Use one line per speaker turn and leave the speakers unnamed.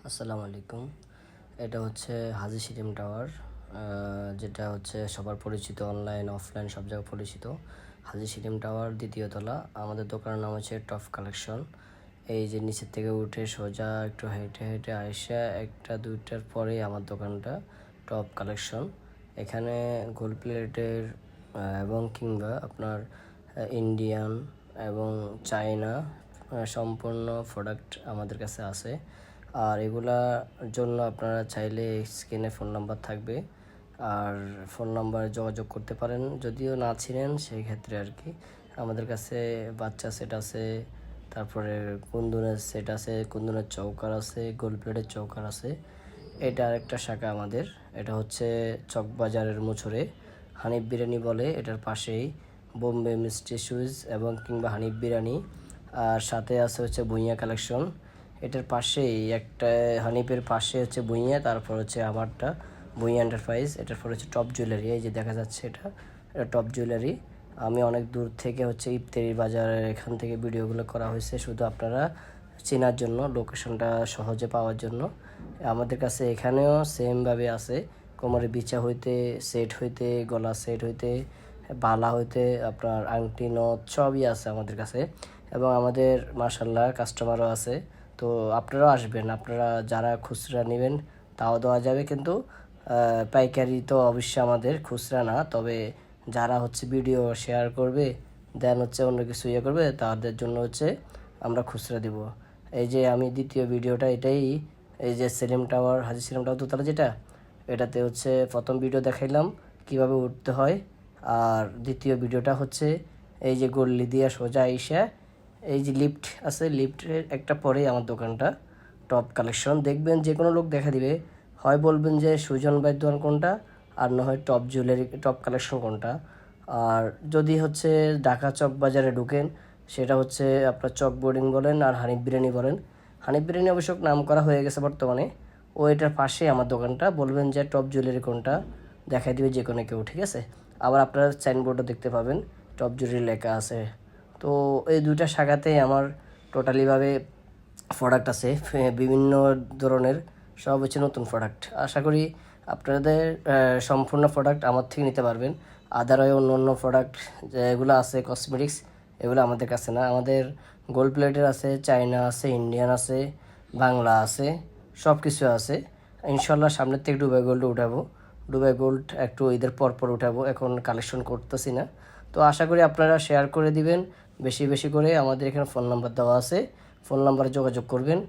আসসালামু আলাইকুম। এটা হচ্ছে হাজী সিরিম টাওয়ার, যেটা হচ্ছে সবার পরিচিত, অনলাইন অফলাইন সব জায়গায় পরিচিত। হাজী সিরিম টাওয়ার দ্বিতীয় তলা। আমাদের দোকানের নাম হচ্ছে টপ কালেকশন। এই যে নিচের থেকে উঠে সোজা একটু হেঁটে হেঁটে আইসা একটা দুইটার পরেই আমার দোকানটা টপ কালেকশন। এখানে গোল্ড প্লেটের এবং কিংবা আপনার ইন্ডিয়ান এবং চায়না সম্পূর্ণ প্রোডাক্ট আমাদের কাছে আছে। আর এগুলার জন্য আপনারা চাইলে স্ক্রিনে ফোন নাম্বার থাকবে, আর ফোন নাম্বারে যোগাযোগ করতে পারেন। যদিও না ছিলেন সেই ক্ষেত্রে আর কি। আমাদের কাছে বাচ্চা সেট আছে, তারপরে কুন্দনের সেট আছে, কুন্দনের চৌকার আছে, গোল্ড প্লেটের চৌকার আছে। এটা আরেকটা শাখা আমাদের। এটা হচ্ছে চকবাজারের মুছরে হানিফ বিরিয়ানি বলে, এটার পাশেই বোম্বে মিষ্টি সুইজ এবং কিংবা হানিফ বিরিয়ানি। আর সাথে আছে হচ্ছে ভুঁইয়া কালেকশন। এটার পাশেই একটা হানিফের পাশে হচ্ছে ভুঁইয়া, তারপর হচ্ছে আমারটা ভুঁইয়া এন্টারপ্রাইজ। এটার পর হচ্ছে টপ জুয়েলারি, এই যে দেখা যাচ্ছে এটা টপ জুয়েলারি। আমি অনেক দূর থেকে হচ্ছে ইফতারি বাজারের এখান থেকে ভিডিওগুলো করা হয়েছে শুধু আপনারা চেনার জন্য, লোকেশনটা সহজে পাওয়ার জন্য। আমাদের কাছে এখানেও সেমভাবে আছে, কোমরে বিছা হইতে, সেট হইতে, গলা সেট হইতে, বালা হইতে, আপনার আংটি নথ সবই আছে আমাদের কাছে। এবং আমাদের মাশাল্লাহ কাস্টমারও আছে। তো আপনারাও আসবেন, আপনারা যারা খুচরা নেবেন তাও দেওয়া যাবে, কিন্তু পাইকারি তো অবশ্যই আমাদের, খুচরা না। তবে যারা হচ্ছে ভিডিও শেয়ার করবে দেন হচ্ছে অন্য কিছু ইয়ে করবে, তাদের জন্য হচ্ছে আমরা খুচরা দিব। এই যে আমি দ্বিতীয় ভিডিওটা এটাই, এই যে সেলিম টাওয়ার, হাজী সেলিম টাওয়ার দোতলা যেটা, এটাতে হচ্ছে প্রথম ভিডিও দেখাইলাম কিভাবে উঠতে হয়। আর দ্বিতীয় ভিডিওটা হচ্ছে এই যে গল্লি দিয়া সোজা আইসা এই যে লিফট আছে, লিফটের একটা পরেই আমার দোকানটা টপ কালেকশন। দেখবেন যে কোনো লোক দেখা দিবে, হয় বলবেন যে সুজন ভাইয়ের দোকান কোনটা, আর না হয় টপ জুয়েলারি টপ কালেকশন কোনটা। আর যদি হচ্ছে ঢাকা চক বাজারে ঢুকেন, সেটা হচ্ছে আপনার চক বোর্ডিং বলেন আর হানিফ বিরিয়ানি বলেন। হানিফ বিরিয়ানি অবশ্য নাম করা হয়ে গেছে বর্তমানে। ও এটার পাশে আমার দোকানটা, বলবেন যে টপ জুয়েলারি কোনটা, দেখাই দিবে যে কোনো কেউ, ঠিক আছে। আবার আপনারা সাইনবোর্ডও দেখতে পাবেন টপ জুয়েলারি লেখা আছে। তো এই দুইটা শাখাতেই আমার টোটালিভাবে প্রোডাক্ট আছে, বিভিন্ন ধরনের, সব হচ্ছে নতুন প্রোডাক্ট। আশা করি আপনাদের সম্পূর্ণ প্রোডাক্ট আমার থেকে নিতে পারবেন। আদারওয়ে অন্য অন্য প্রোডাক্ট যেগুলো আছে কসমেটিক্স, এগুলো আমাদের কাছে না। আমাদের গোল্ড প্লেটের আছে, চায়না আছে, ইন্ডিয়ান আছে, বাংলা আছে, সব কিছু আছে। ইনশাল্লাহ সামনের থেকে দুবাই গোল্ড উঠাবো। দুবাই গোল্ড একটু ঈদের পর পর উঠাবো, এখন কালেকশন করতেছি না। তো আশা করি আপনারা শেয়ার করে দিবেন বেশি বেশি করে। আমাদের এখানে ফোন নাম্বার দেওয়া আছে, ফোন নাম্বারে যোগাযোগ করবেন।